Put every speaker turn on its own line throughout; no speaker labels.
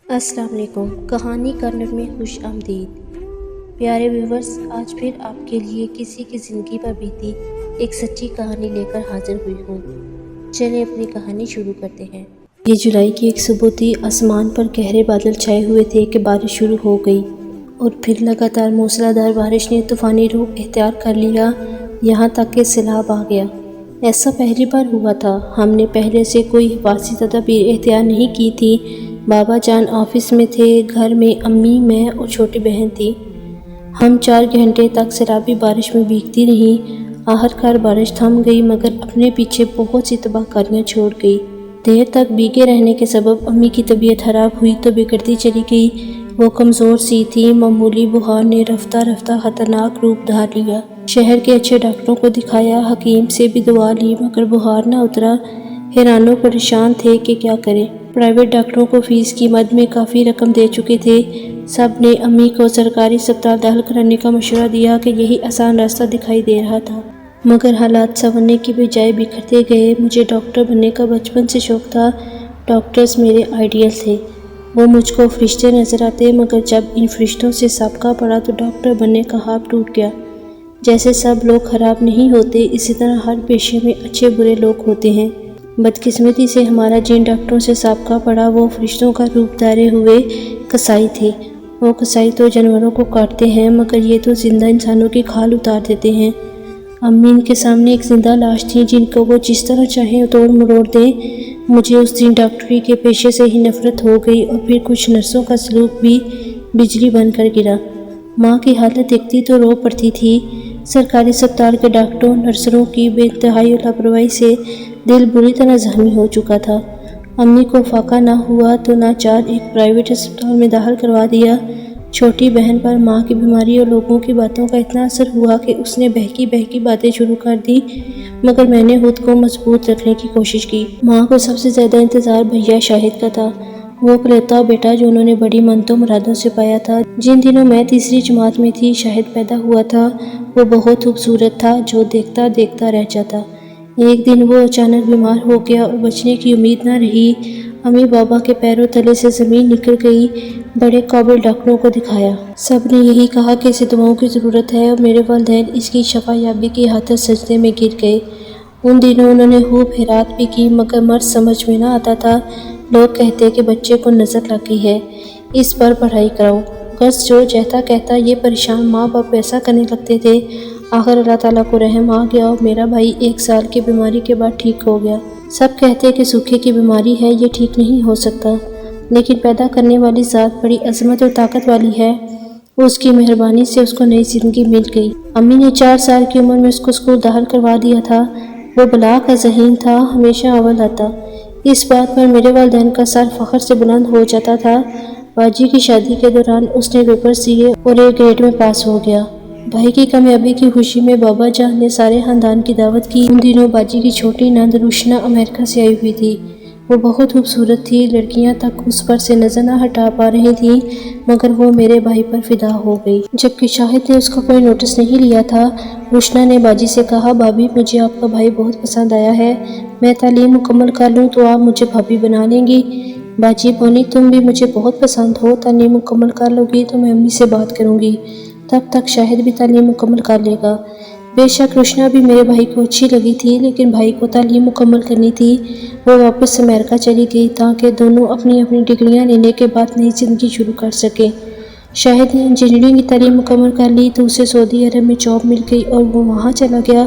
السلام علیکم۔ کہانی کارنر میں خوش آمدید۔ پیارے ویورز، آج پھر آپ کے لیے کسی کی زندگی پر بیتی ایک سچی کہانی لے کر حاضر ہوئی ہوں۔ چلیں اپنی کہانی شروع کرتے ہیں۔ یہ جولائی کی ایک صبح تھی۔ آسمان پر گہرے بادل چھائے ہوئے تھے کہ بارش شروع ہو گئی، اور پھر لگاتار موسلادھار بارش نے طوفانی رخ اختیار کر لیا، یہاں تک کہ سیلاب آ گیا۔ ایسا پہلی بار ہوا تھا۔ ہم نے پہلے سے کوئی حفاظتی تدابیر اختیار نہیں کی تھی۔ بابا جان آفس میں تھے، گھر میں امی، میں اور چھوٹی بہن تھی۔ ہم 4 گھنٹے تک سیلابی بارش میں بھیگتی رہیں۔ آخرکار بارش تھم گئی، مگر اپنے پیچھے بہت سی تباہ کاریاں چھوڑ گئی۔ دیر تک بھیگے رہنے کے سبب امی کی طبیعت خراب ہوئی تو بگڑتی چلی گئی۔ وہ کمزور سی تھی۔ معمولی بخار نے رفتہ رفتہ خطرناک روپ دھار لیا۔ شہر کے اچھے ڈاکٹروں کو دکھایا، حکیم سے بھی دعا لی، مگر بخار نہ اترا۔ حیران و پریشان تھے کہ کیا کریں۔ پرائیویٹ ڈاکٹروں کو فیس کی مد میں کافی رقم دے چکے تھے۔ سب نے امی کو سرکاری اسپتال داخل کرانے کا مشورہ دیا کہ یہی آسان راستہ دکھائی دے رہا تھا، مگر حالات سنورنے کی بجائے بگڑتے گئے۔ مجھے ڈاکٹر بننے کا بچپن سے شوق تھا۔ ڈاکٹرز میرے آئیڈیل تھے۔ وہ مجھ کو فرشتے نظر آتے، مگر جب ان فرشتوں سے سابقہ پڑا تو ڈاکٹر بننے کا خواب ٹوٹ گیا۔ جیسے سب لوگ خراب نہیں ہوتے، اسی طرح ہر پیشے میں اچھے برے لوگ ہوتے ہیں۔ بدقسمتی سے ہمارا جن ڈاکٹروں سے سابقہ پڑا وہ فرشتوں کا روپ دھارے ہوئے کسائی تھے۔ وہ کسائی تو جانوروں کو کاٹتے ہیں، مگر یہ تو زندہ انسانوں کی کھال اتار دیتے ہیں۔ امی ان کے سامنے ایک زندہ لاش تھی جن کو وہ جس طرح چاہیں توڑ مروڑ دیں۔ مجھے اس دن ڈاکٹری کے پیشے سے ہی نفرت ہو گئی، اور پھر کچھ نرسوں کا سلوک بھی بجلی بن کر گرا۔ ماں کی حالت دیکھتی تو رو پڑتی تھی۔ سرکاری اسپتال کے ڈاکٹروں نرسوں کی بے انتہائی لاپرواہی سے دل بری طرح زخمی ہو چکا تھا۔ امی کو فاقہ نہ ہوا تو ناچار ایک پرائیویٹ اسپتال میں داخل کروا دیا۔ چھوٹی بہن پر ماں کی بیماری اور لوگوں کی باتوں کا اتنا اثر ہوا کہ اس نے بہکی بہکی باتیں شروع کر دی، مگر میں نے خود کو مضبوط رکھنے کی کوشش کی۔ ماں کو سب سے زیادہ انتظار بھیا شاہد کا تھا، وہ اکلوتا بیٹا جو انہوں نے بڑی منتوں مرادوں سے پایا تھا۔ جن دنوں میں تیسری جماعت میں تھی شاہد پیدا ہوا تھا۔ وہ بہت خوبصورت تھا، جو دیکھتا دیکھتا رہ جاتا۔ ایک دن وہ اچانک بیمار ہو گیا اور بچنے کی امید نہ رہی۔ امی بابا کے پیروں تلے سے زمین نکل گئی۔ بڑے قابل ڈاکٹروں کو دکھایا۔ سب نے یہی کہا کہ اسے دواؤں کی ضرورت ہے، اور میرے والدین اس کی شفا یابی کی خاطر سجدے میں گر گئے۔ ان دنوں انہوں نے خوب خیرات بھی کی، مگر مرض سمجھ میں نہ آتا تھا۔ لوگ کہتے کہ بچے کو نظر لگ گئی ہے، اس پر پڑھائی کراؤ۔ بس جو جیتا کہتا یہ پریشان ماں باپ ویسا کرنے لگتے تھے۔ آخر اللہ تعالیٰ کو رحم آ گیا اور میرا بھائی 1 سال کی بیماری کے بعد ٹھیک ہو گیا۔ سب کہتے کہ سوکھے کی بیماری ہے، یہ ٹھیک نہیں ہو سکتا، لیکن پیدا کرنے والی ذات بڑی عظمت اور طاقت والی ہے۔ اس کی مہربانی سے اس کو نئی زندگی مل گئی۔ امی نے 4 سال کی عمر میں اس کو اسکول داخل کروا دیا تھا۔ وہ بلا کا ذہین تھا، ہمیشہ اول آتا۔ اس بات پر میرے والدین کا سر فخر سے بلند ہو جاتا تھا۔ باجی کی شادی کے دوران اس نے پیپرز دیے اور A گریڈ میں پاس ہو گیا۔ بھائی کی کامیابی کی خوشی میں بابا جان نے سارے خاندان کی دعوت کی۔ ان دنوں باجی کی چھوٹی نند روشنا امریکہ سے آئی ہوئی تھی۔ وہ بہت خوبصورت تھی، لڑکیاں تک اس پر سے نظر نہ ہٹا پا رہی تھیں، مگر وہ میرے بھائی پر فدا ہو گئی۔ جبکہ شاہد نے اس کا کوئی نوٹس نہیں لیا تھا۔ روشنا نے باجی سے کہا، بھابھی مجھے آپ کا بھائی بہت پسند آیا ہے، میں تعلیم مکمل کر لوں تو آپ مجھے بھابھی بنا لیں گی؟ باجی بولی، تم بھی مجھے بہت پسند ہو، تعلیم مکمل کر لو گی تو میں امی سے بات کروں گی، تب تک شاہد بھی تعلیم مکمل کر لے گا۔ بے شک روشنا بھی میرے بھائی کو اچھی لگی تھی، لیکن بھائی کو تعلیم مکمل کرنی تھی۔ وہ واپس امریکہ چلی گئی تاکہ دونوں اپنی اپنی ڈگریاں لینے کے بعد نئی زندگی شروع کر سکیں۔ شاہد نے انجینئرنگ کی تعلیم مکمل کر لی تو اسے سعودی عرب میں جاب مل گئی اور وہ وہاں چلا گیا۔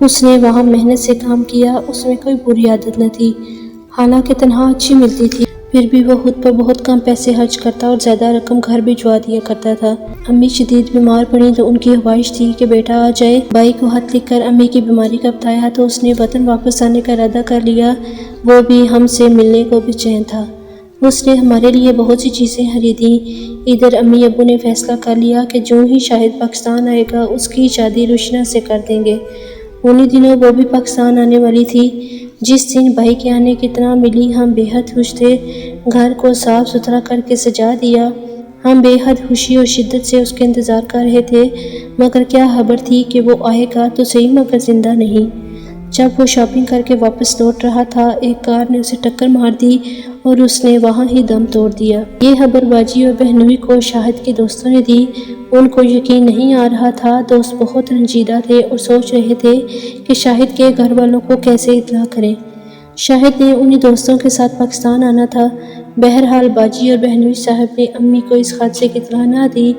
اس نے وہاں محنت سے کام کیا، اس میں کوئی بری عادت نہ تھی، حالانکہ تنخواہ اچھی ملتی تھی، پھر بھی وہ خود پر بہت کم پیسے خرچ کرتا اور زیادہ رقم گھر بھجوا دیا کرتا تھا۔ امی شدید بیمار پڑیں تو ان کی خواہش تھی کہ بیٹا آ جائے۔ بھائی کو خط لکھ کر امی کی بیماری کا بتایا تو اس نے وطن واپس آنے کا ارادہ کر لیا۔ وہ بھی ہم سے ملنے کو بے چین تھا۔ اس نے ہمارے لیے بہت سی چیزیں خریدیں۔ ادھر امی ابو نے فیصلہ کر لیا کہ جو ہی شاہد پاکستان آئے گا اس کی شادی روشنا سے کر دیں گے۔ انہی دنوں وہ بھی پاکستان آنے والی تھی۔ جس دن بھائی کے آنے کی اطلاع ملی ہم بے حد خوش تھے۔ گھر کو صاف ستھرا کر کے سجا دیا۔ ہم بے حد خوشی اور شدت سے اس کے انتظار کر رہے تھے، مگر کیا خبر تھی کہ وہ آئے گا تو صحیح مگر زندہ نہیں۔ جب وہ شاپنگ کر کے واپس لوٹ رہا تھا، ایک کار نے اسے ٹکر مار دی اور اس نے وہاں ہی دم توڑ دیا۔ یہ خبر باجی اور بہنوئی کو شاہد کے دوستوں نے دی۔ ان کو یقین نہیں آ رہا تھا۔ دوست بہت رنجیدہ تھے اور سوچ رہے تھے کہ شاہد کے گھر والوں کو کیسے اطلاع کریں۔ شاہد نے انہی دوستوں کے ساتھ پاکستان آنا تھا۔ بہرحال باجی اور بہنوئی صاحب نے امی کو اس حادثے کی اطلاع نہ دی۔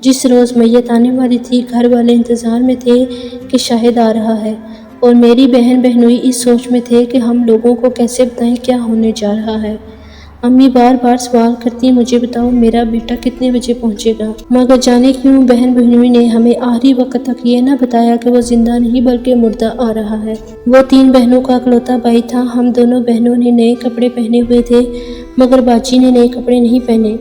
جس روز میت آنے والی تھی، گھر والے انتظار میں تھے کہ شاہد آ رہا ہے، اور میری بہن بہنوئی اس سوچ میں تھے کہ ہم لوگوں کو کیسے بتائیں کیا ہونے جا رہا ہے۔ امی بار بار سوال کرتی، مجھے بتاؤ میرا بیٹا کتنے بجے پہنچے گا، مگر جانے کیوں بہن بہنوئی نے ہمیں آخری وقت تک یہ نہ بتایا کہ وہ زندہ نہیں بلکہ مردہ آ رہا ہے۔ وہ 3 بہنوں کا اکلوتا بھائی تھا۔ ہم دونوں بہنوں نے نئے کپڑے پہنے ہوئے تھے، مگر باجی نے نئے کپڑے نہیں پہنے۔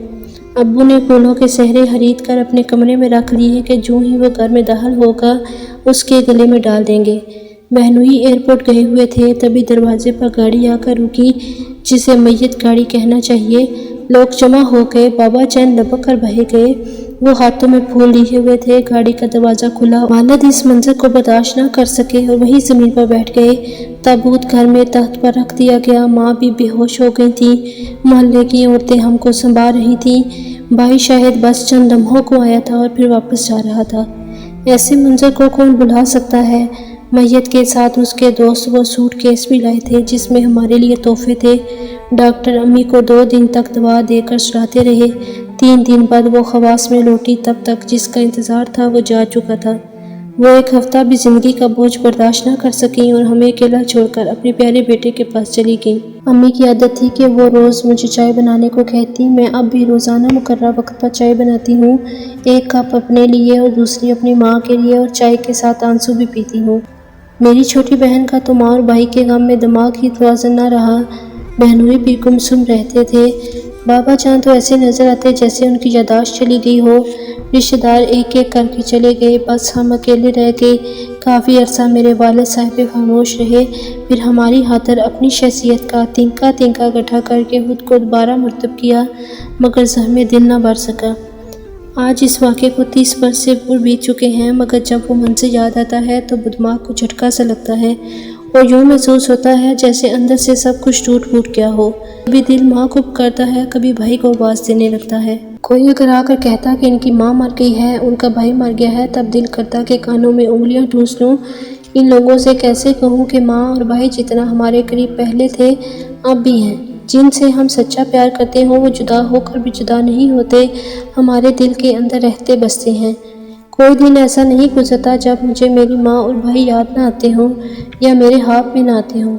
ابو نے پھولوں کے سہرے خرید کر اپنے کمرے میں رکھ لیے کہ جو ہی وہ گھر میں داخل ہوگا اس کے گلے میں ڈال دیں گے۔ بہنوئی ایئرپورٹ گئے ہوئے تھے، تبھی دروازے پر گاڑی آ کر رکی، جسے میت گاڑی کہنا چاہیے۔ لوگ جمع ہو گئے، بابا جان لپک کر بہے گئے۔ وہ ہاتھوں میں پھول لیے ہوئے تھے۔ گاڑی کا دروازہ کھلا۔ والد اس منظر کو برداشت نہ کر سکے اور وہیں زمین پر بیٹھ گئے۔ تابوت گھر میں تخت پر رکھ دیا گیا۔ ماں بھی بے ہوش ہو گئی تھی۔ محلے کی عورتیں ہم کو سنبھال رہی تھیں۔ بھائی شاہد بس چند لمحوں کو آیا تھا اور پھر واپس جا رہا تھا۔ ایسے منظر کو کون بھلا سکتا ہے؟ میت کے ساتھ اس کے دوست وہ سوٹ کیس بھی لائے تھے جس میں ہمارے لیے تحفے تھے۔ ڈاکٹر امی کو 2 دن تک دوا دے کر سلاتے رہے۔ 3 دن بعد وہ خواص میں لوٹی، تب تک جس کا انتظار تھا وہ جا چکا تھا۔ وہ 1 ہفتہ بھی زندگی کا بوجھ برداشت نہ کر سکیں اور ہمیں اکیلا چھوڑ کر اپنے پیارے بیٹے کے پاس چلی گئیں۔ امی کی عادت تھی کہ وہ روز مجھے چائے بنانے کو کہتی۔ میں اب بھی روزانہ مقررہ وقت پر چائے بناتی ہوں، 1 کپ اپنے لیے اور دوسری اپنی ماں کے لیے، اور چائے کے ساتھ آنسو بھی پیتی ہوں۔ میری چھوٹی بہن کا تو ماں اور بھائی کے غم میں دماغ ہی توازن نہ رہا۔ بہنوئی بھی گمسم رہتے تھے۔ بابا جان تو ایسے نظر آتے جیسے ان کی یادداشت چلی گئی ہو۔ رشتہ دار ایک ایک کر کے چلے گئے، بس ہم اکیلے رہ گئے۔ کافی عرصہ میرے والد صاحب خاموش رہے، پھر ہماری خاطر اپنی شخصیت کا تنکا تنکا گٹھا کر کے خود کو دوبارہ مرتب کیا، مگر زخم دل نہ بھر سکا۔ آج اس واقعے کو 30 برس سے اوپر بیت چکے ہیں، مگر جب وہ منظر یاد آتا ہے تو دماغ کو جھٹکا سا لگتا ہے اور یوں محسوس ہوتا ہے جیسے اندر سے سب کچھ ٹوٹ پھوٹ گیا ہو۔ کبھی دل ماں کو پکارتا ہے، کبھی بھائی کو آواز دینے لگتا ہے۔ کوئی اگر آ کر کہتا کہ ان کی ماں مر گئی ہے، ان کا بھائی مر گیا ہے، تب دل کرتا کہ کانوں میں انگلیاں ٹھونس لوں۔ ان لوگوں سے کیسے کہوں کہ ماں اور بھائی جتنا ہمارے قریب پہلے تھے اب بھی ہیں، جن سے ہم سچا پیار کرتے ہوں، وہ جدا ہو کر بھی جدا نہیں ہوتے، ہمارے دل کے اندر رہتے بستے ہیں۔ کوئی دن ایسا نہیں گزرتا جب مجھے میری ماں اور بھائی یاد نہ آتے ہوں یا میرے ہاتھ میں نہ آتے ہوں۔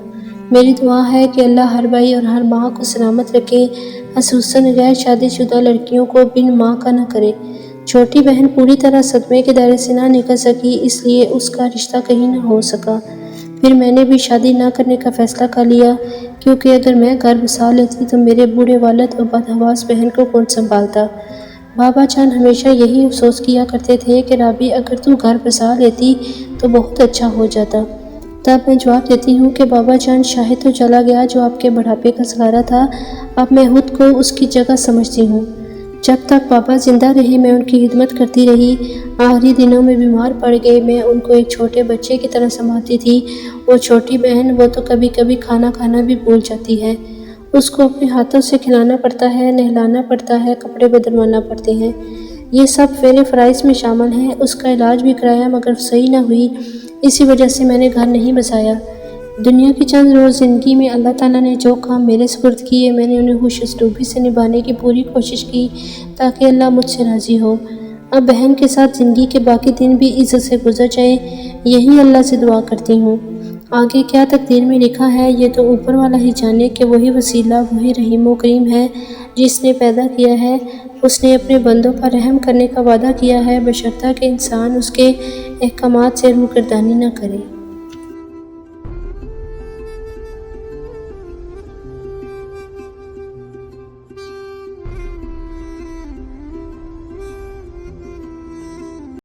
میری دعا ہے کہ اللہ ہر بھائی اور ہر ماں کو سلامت رکھے، خصوصاً غیر شادی شدہ لڑکیوں کو بن ماں کا نہ کرے۔ چھوٹی بہن پوری طرح صدمے کے دائرے سے نہ نکل سکی، اس لیے اس کا رشتہ کہیں نہ ہو سکا۔ پھر میں نے بھی شادی نہ کرنے کا فیصلہ کر لیا، کیونکہ اگر میں گھر بسا لیتی تو میرے بوڑھے والد اور بدحواس بہن کو کون سنبھالتا۔ بابا جان ہمیشہ یہی افسوس کیا کرتے تھے کہ رابی اگر تو گھر بسا لیتی تو بہت اچھا ہو جاتا۔ تب میں جواب دیتی ہوں کہ بابا جان شاہد تو چلا گیا جو آپ کے بڑھاپے کا سہارا تھا، اب میں خود کو اس کی جگہ سمجھتی ہوں۔ جب تک پاپا زندہ رہے میں ان کی خدمت کرتی رہی، آخری دنوں میں بیمار پڑ گئے، میں ان کو ایک چھوٹے بچے کی طرح سنبھالتی تھی، اور چھوٹی بہن وہ تو کبھی کبھی کھانا کھانا بھی بھول جاتی ہے، اس کو اپنے ہاتھوں سے کھلانا پڑتا ہے، نہلانا پڑتا ہے، کپڑے بدلوانا پڑتے ہیں، یہ سب فعل فرائض میں شامل ہیں۔ اس کا علاج بھی کرایا مگر صحیح نہ ہوئی، اسی وجہ سے میں نے گھر نہیں بسایا۔ دنیا کی چند روز زندگی میں اللہ تعالیٰ نے جو کام میرے سپرد کیے، میں نے انہیں خوش اسلوبی سے نبھانے کی پوری کوشش کی تاکہ اللہ مجھ سے راضی ہو۔ اب بہن کے ساتھ زندگی کے باقی دن بھی عزت سے گزر جائیں، یہی اللہ سے دعا کرتی ہوں۔ آگے کیا تقدیر میں لکھا ہے یہ تو اوپر والا ہی جانے کہ وہی وسیلہ، وہی رحیم و کریم ہے جس نے پیدا کیا ہے، اس نے اپنے بندوں پر رحم کرنے کا وعدہ کیا ہے، بشرطیکہ انسان اس کے احکامات سے روگردانی نہ کرے۔